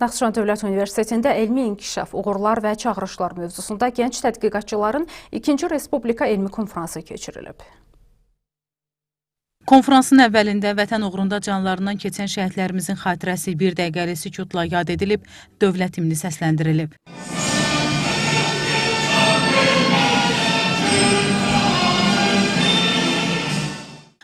Naxçıvan Dövlət Universitetində elmi inkişaf, uğurlar və çağırışlar mövzusunda gənc tədqiqatçıların 2-ci Respublika elmi konfransı keçirilib. Konfransın əvvəlində vətən uğrunda canlarından keçən şəhidlərimizin xatirəsi bir dəqiqəli sükutla yad edilib, dövlət himni səsləndirilib.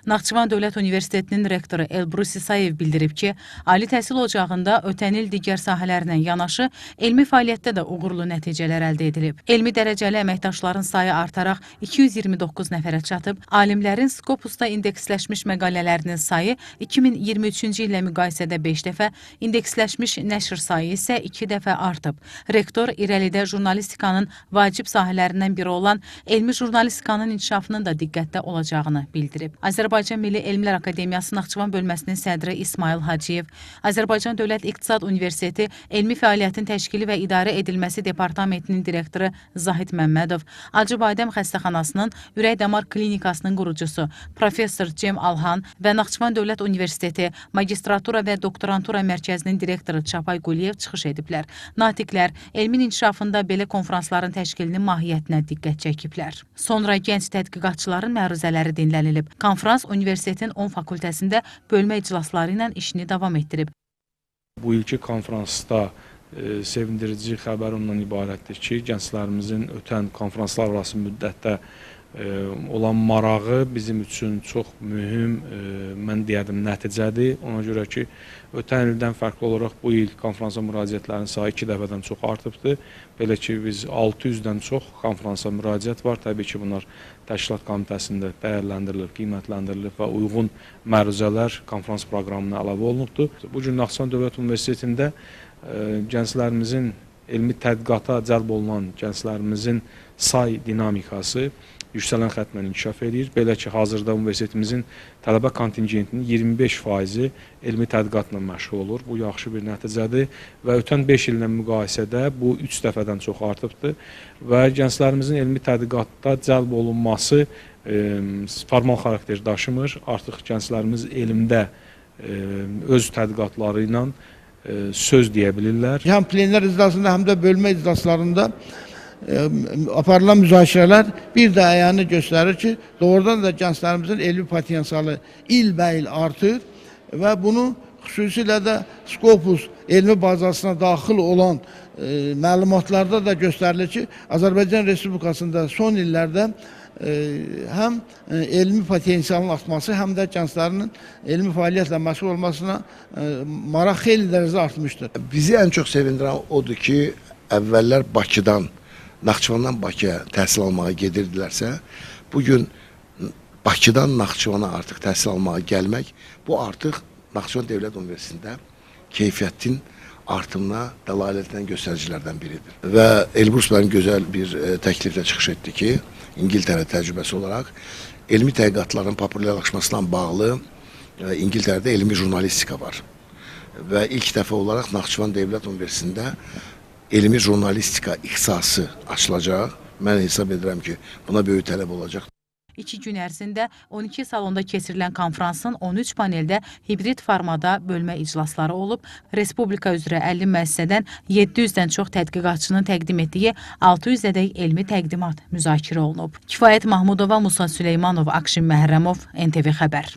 Naxçıvan Dövlət Universitetinin rektoru Elbrus İsayev bildirib ki, ali təhsil ocağında ötən il digər sahələrlə yanaşı elmi fəaliyyətdə də uğurlu nəticələr əldə edilib. Elmi dərəcəli əməkdaşların sayı artaraq 229 nəfərə çatıb, alimlərin Scopusda indeksləşmiş məqalələrinin sayı 2023-cü illə müqayisədə 5 dəfə, indeksləşmiş nəşr sayı isə 2 dəfə artıb. Rektor irəlidə jurnalistikanın vacib sahələrindən biri olan elmi jurnalistikanın inkişafının da diqqətdə olacağını bildirib. Azərbaycan Milli Elmlər Akademiyası Naxçıvan bölməsinin sədri İsmail Hacıyev, Azərbaycan Dövlət İqtisad Universiteti Elmi Fəaliyyətin Təşkili və İdarə Edilməsi Departamentinin direktoru Zahid Məmmədov, Acıbadəm xəstəxanasının ürək-damar klinikasının qurucusu Professor Cem Alhan və Naxçıvan Dövlət Universiteti Magistratura və Doktorantura Mərkəzinin direktoru Çapay Quliyev çıxış ediblər. Natiqlər elmin inkişafında belə konfransların təşkilinin mahiyyətinə diqqət çəkiblər. Sonra gənc tədqiqatçıların məruzələri dinlənilib. Konfrans universitetin 10 fakültəsində bölmə iclasları ilə işini davam etdirib. Bu ilki konfransda sevindirici xəbər ondan ibarətdir ki, gənclərimizin ötən konfranslar arası müddətdə olan marağı bizim üçün çox mühüm, mən deyərdim, nəticədir. Ona görə ki, ötən ildən fərqli olaraq bu il konfransa müraciətlərin sayı 2 dəfədən çox artıbdır. Belə ki, biz 600-dən çox konfransa müraciət var. Təbii ki, bunlar təşkilat komitəsində dəyərləndirilir, qiymətləndirilir və uyğun məruzələr konfrans proqramına əlavə olunubdur. Bugün Naxçıvan Dövlət Universitetində gənclərimizin elmi tədqiqata cəlb olunan gənclərimizin say dinamikası yüksələn xəttlə inkişaf edir. Belə ki, hazırda universitetimizin tələbə kontingentinin 25%-i elmi tədqiqatla məşğul olur. Bu yaxşı bir nəticədir və ötən 5 illə müqayisədə bu 3 dəfədən çox artıbdır və gənclərimizin elmi tədqiqatda cəlb olunması formal xarakter daşımır. Artıq gənclərimiz elmdə öz tədqiqatları ilə söz deyə bilirlər. Həm plener iclasında, həm də bölmə iclaslarında aparılan müzakirələr bir də əyanı göstərir ki, doğrudan da gənclərimizin elmi potensialı ilbəil artır və bunu xüsusilə də Scopus elmi bazasına daxil olan məlumatlarda da göstərilir ki, Azərbaycan Respublikasında son illərdə həm elmi potensialın artması, həm də gənclərinin elmi fəaliyyətlə məşğul olmasına maraq xeyli dərəcədə artmışdır. Bizi ən çox sevindirən odur ki, əvvəllər Bakıdan, Naxçıvandan Bakıya təhsil almağa gedirdilərsə, bugün Bakıdan Naxçıvana artıq təhsil almağa gəlmək, bu artıq Naxçıvan Dövlət Universitetində keyfiyyətin artımına dəlalət edən göstəricilərdən biridir. Və Elbrus mənim gözəl bir təkliflə çıxış etdi ki, İngiltərə təcrübəsi olaraq elmi tədqiqatların populyarlaşmasına bağlı İngiltərədə elmi jurnalistika var. Və ilk dəfə olaraq Naxçıvan Dövlət Universitetində elmi jurnalistika ixtisası açılacaq. Mən hesab edirəm ki, buna böyük tələb olacaq. 2 gün ərzində 12 salonda keçirilən konfransın 13 paneldə hibrid formada bölmə iclasları olub, Respublika üzrə 50 müəssisədən 700-dən çox tədqiqatçının təqdim etdiyi 600-ədək elmi təqdimat müzakirə olunub. Kifayət Mahmudova, Musa Süleymanov, Akşin Məhrəmov, NTV Xəbər.